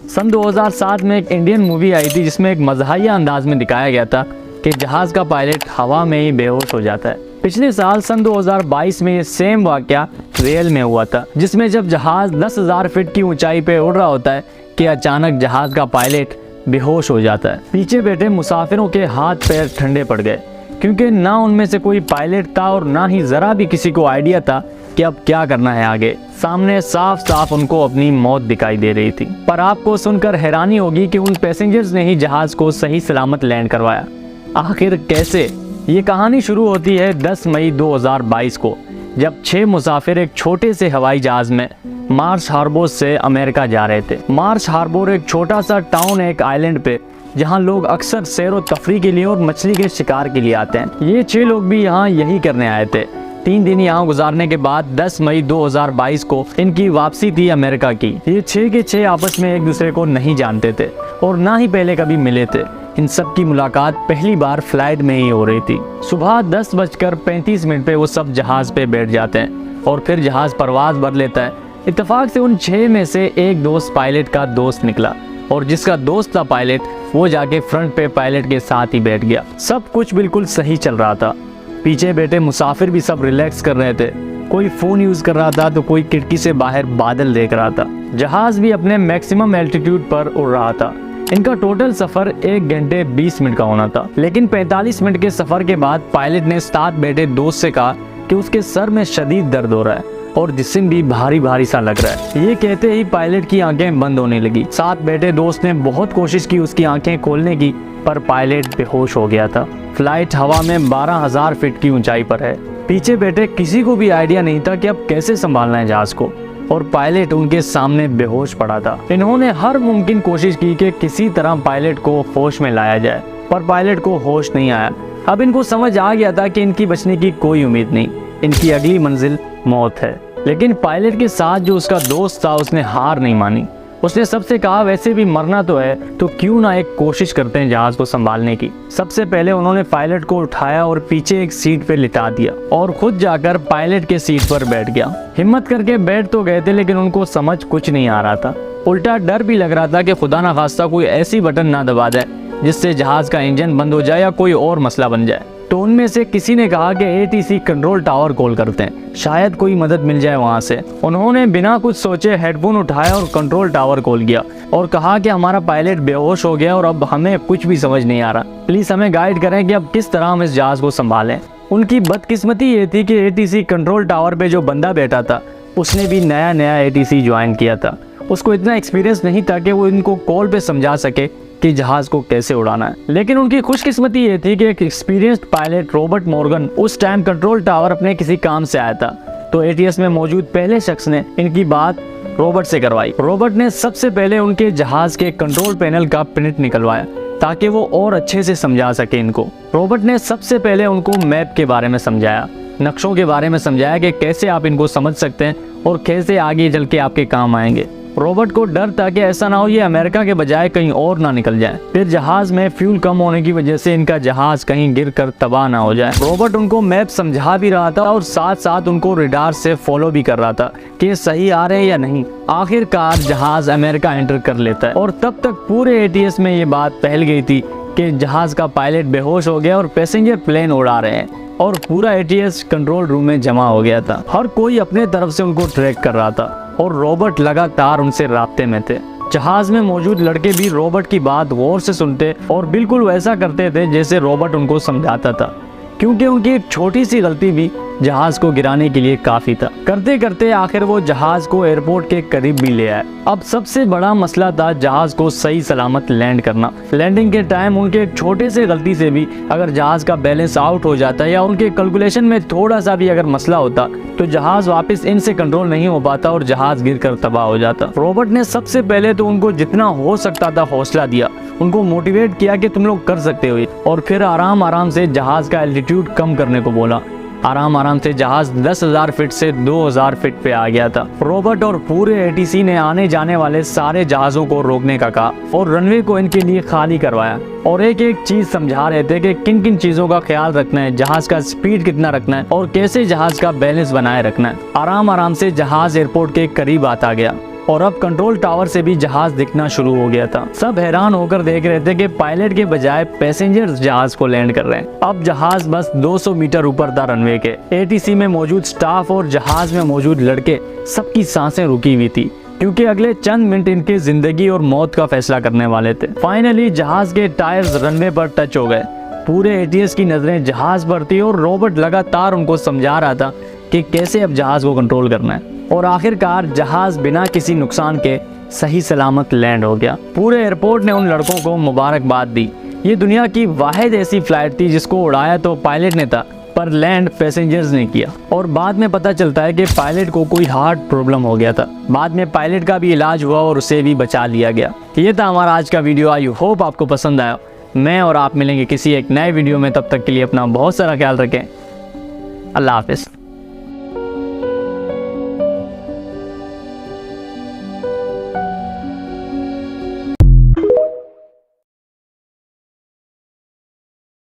सन 2007 में एक Indian movie आई थी जिसमें एक मज़ाहिया अंदाज में दिखाया गया था कि जहाज़ का पायलट हवा में ही बेहोश हो जाता है। पिछले साल सन 2022 में ये सेम वाक़या रेल में हुआ था, जिसमें जब जहाज़ 10,000 फीट की ऊंचाई पे उड़ रहा होता है कि अचानक जहाज़ का पायलट बेहोश हो जाता है। पीछे बैठे मुसाफिरों के हाथ पैर ठंडे पड़ गए, क्योंकि ना उनमें से कोई पायलट था और ना ही ज़रा भी किसी को आइडिया था कि अब क्या करना है आगे। सामने साफ साफ उनको अपनी मौत दिखाई दे रही थी। पर आपको सुनकर हैरानी होगी कि उन पैसेंजर्स ने ही जहाज़ को सही सलामत लैंड करवाया। आखिर कैसे? ये कहानी शुरू होती है 10 मई 2022 को, जब 6 मुसाफिर एक छोटे से हवाई जहाज़ में मार्श हार्बर से अमेरिका जा रहे थे। मार्श हार्बर एक छोटा सा टाउन है एक आइलैंड पे, जहाँ लोग अक्सर सैर व तफरी के लिए और मछली के शिकार के लिए आते हैं। ये 6 लोग भी यहाँ यही करने आए थे। 3 दिन यहाँ गुजारने के बाद 10 मई 2022 को इनकी वापसी थी अमेरिका की। ये 6 के 6 आपस में एक दूसरे को नहीं जानते थे और ना ही पहले कभी मिले थे। इन सब की मुलाकात पहली बार फ्लाइट में ही हो रही थी। सुबह 10:35 पे वो सब जहाज़ पे बैठ जाते हैं और फिर जहाज़ परवाज़ भर लेता है। इत्तेफाक से उन 6 में से एक दोस्त पायलट का दोस्त निकला और जिसका दोस्त था पायलट, वो जाके फ्रंट पे पायलट के साथ ही बैठ गया। सब कुछ बिल्कुल सही चल रहा था। पीछे बैठे मुसाफिर भी सब रिलैक्स कर रहे थे। कोई फ़ोन यूज़ कर रहा था तो कोई खिड़की से बाहर बादल देख रहा था। जहाज़ भी अपने मैक्सिमम एल्टीट्यूड पर उड़ रहा था। इनका टोटल सफ़र 1 घंटे 20 मिनट का होना था, लेकिन 45 मिनट के सफ़र के बाद पायलट ने साथ बैठे दोस्त से कहा कि उसके सर में शदीद दर्द हो रहा है और जिस्म भी भारी भारी सा लग रहा है। ये कहते ही पायलट की आंखें बंद होने लगी। साथ बैठे दोस्त ने बहुत कोशिश की उसकी आंखें खोलने की, पर पायलट बेहोश हो गया था। फ्लाइट हवा में 12,000 फीट की ऊंचाई पर है। पीछे बैठे किसी को भी आइडिया नहीं था कि अब कैसे संभालना है जहाज को, और पायलट उनके सामने बेहोश पड़ा था। इन्होंने हर मुमकिन कोशिश की कि किसी तरह पायलट को होश में लाया जाए, पर पायलट को होश नहीं आया। अब इनको समझ आ गया था कि इनकी बचने की कोई उम्मीद नहीं, इनकी अगली मंजिल मौत है। लेकिन पायलट के साथ जो उसका दोस्त था उसने हार नहीं मानी। उसने सबसे कहा वैसे भी मरना तो है तो क्यों ना एक कोशिश करते हैं जहाज को संभालने की। सबसे पहले उन्होंने पायलट को उठाया और पीछे एक सीट पे लिटा दिया और खुद जाकर पायलट के सीट पर बैठ गया। हिम्मत करके बैठ तो गए थे, लेकिन उनको समझ कुछ नहीं आ रहा था। उल्टा डर भी लग रहा था कि खुदा ना खास्ता कोई ऐसी बटन ना दबा दे जिससे जहाज का इंजन बंद हो जाए या कोई और मसला बन जाए। तो उनमें से किसी ने कहा कि ATC कंट्रोल टावर कॉल करते हैं, शायद कोई मदद मिल जाए वहां से। उन्होंने बिना कुछ सोचे हेडफोन उठाया और कंट्रोल टावर कॉल किया और कहा कि हमारा पायलट बेहोश हो गया और अब हमें कुछ भी समझ नहीं आ रहा, प्लीज हमें गाइड करें कि अब किस तरह हम इस जहाज को संभालें। उनकी बदकिस्मती ये थी कि ATC कंट्रोल टावर पे जो बंदा बैठा था उसने भी नया ATC ज्वाइन किया था। उसको इतना एक्सपीरियंस नहीं था कि वो इनको कॉल पे समझा सके कि जहाज को कैसे उड़ाना है। लेकिन उनकी खुशकिस्मती ये थी कि एक एक्सपीरियंस्ड पायलट रॉबर्ट मॉर्गन उस टाइम कंट्रोल टावर अपने किसी काम से आया था। तो ATS में मौजूद पहले शख्स ने इनकी बात रॉबर्ट से करवाई। रॉबर्ट ने सबसे पहले उनके जहाज के कंट्रोल पैनल का प्रिंट निकलवाया ताकि वो और अच्छे से समझा सके इनको। रॉबर्ट ने सबसे पहले उनको मैप के बारे में समझाया, नक्शों के बारे में समझाया कि कैसे आप इनको समझ सकते हैं और कैसे आगे चल के आपके काम आएंगे। रॉबर्ट को डर था कि ऐसा ना हो ये अमेरिका के बजाय कहीं और ना निकल जाए, फिर जहाज में फ्यूल कम होने की वजह से इनका जहाज कहीं गिरकर तबाह ना हो जाए। रॉबर्ट उनको मैप समझा भी रहा था और साथ साथ उनको रडार से फॉलो भी कर रहा था कि ये सही आ रहे हैं या नहीं। आखिरकार जहाज अमेरिका एंटर कर लेता है और तब तक पूरे ATS में ये बात फैल गई थी कि जहाज का पायलट बेहोश हो गया और पैसेंजर प्लेन उड़ा रहे हैं, और पूरा ATS कंट्रोल रूम में जमा हो गया था। हर कोई अपने तरफ से उनको ट्रैक कर रहा था और रॉबर्ट लगातार उनसे राब्ते में थे। जहाज में मौजूद लड़के भी रॉबर्ट की बात गौर से सुनते और बिल्कुल वैसा करते थे जैसे रॉबर्ट उनको समझाता था, क्योंकि उनकी एक छोटी सी गलती भी जहाज को गिराने के लिए काफी था। करते करते आखिर वो जहाज को एयरपोर्ट के करीब भी ले आए। अब सबसे बड़ा मसला था जहाज को सही सलामत लैंड करना। लैंडिंग के टाइम उनके एक छोटे से गलती से भी अगर जहाज का बैलेंस आउट हो जाता या उनके कैलकुलेशन में थोड़ा सा भी अगर मसला होता तो जहाज वापस इनसे कंट्रोल नहीं हो पाता और जहाज गिरकर तबाह हो जाता। रॉबर्ट ने सबसे पहले तो उनको जितना हो सकता था हौसला दिया, उनको मोटिवेट किया कि तुम लोग कर सकते हो, और फिर आराम आराम से जहाज का एल्टीट्यूड कम करने को बोला। आराम आराम से जहाज 10,000 फीट से 2,000 फीट पे आ गया था। रॉबर्ट और पूरे ATC ने आने जाने वाले सारे जहाजों को रोकने का कहा और रनवे को इनके लिए खाली करवाया और एक एक चीज समझा रहे थे कि किन किन चीजों का ख्याल रखना है, जहाज का स्पीड कितना रखना है और कैसे जहाज का बैलेंस बनाए रखना है। आराम आराम से जहाज एयरपोर्ट के करीब आता गया। और अब कंट्रोल टावर से भी जहाज दिखना शुरू हो गया था। सब हैरान होकर देख रहे थे कि पायलट के बजाय पैसेंजर्स जहाज को लैंड कर रहे हैं। अब जहाज बस 200 मीटर ऊपर था रनवे के। एटीसी में मौजूद स्टाफ और जहाज में मौजूद लड़के सबकी सांसें रुकी हुई थी, क्योंकि अगले चंद मिनट इनकी जिंदगी और मौत का फैसला करने वाले थे। फाइनली जहाज के टायर्स रनवे पर टच हो गए। पूरे एटीएस की नजरें जहाज पर थी और रॉबर्ट लगातार उनको समझा रहा था कि कैसे अब जहाज को कंट्रोल करना है। और आखिरकार जहाज बिना किसी नुकसान के सही सलामत लैंड हो गया। पूरे एयरपोर्ट ने उन लड़कों को मुबारकबाद दी। ये दुनिया की वाहिद ऐसी फ्लाइट थी जिसको उड़ाया तो पायलट ने था, पर लैंड पैसेंजर्स ने किया। और बाद में पता चलता है कि पायलट को कोई हार्ट प्रॉब्लम हो गया था। बाद में पायलट का भी इलाज हुआ और उसे भी बचा लिया गया। ये था हमारा आज का वीडियो। आई होप आपको पसंद आया। मैं और आप मिलेंगे किसी एक नए वीडियो में। तब तक के लिए अपना बहुत सारा ख्याल रखें। अल्लाह हाफिज़।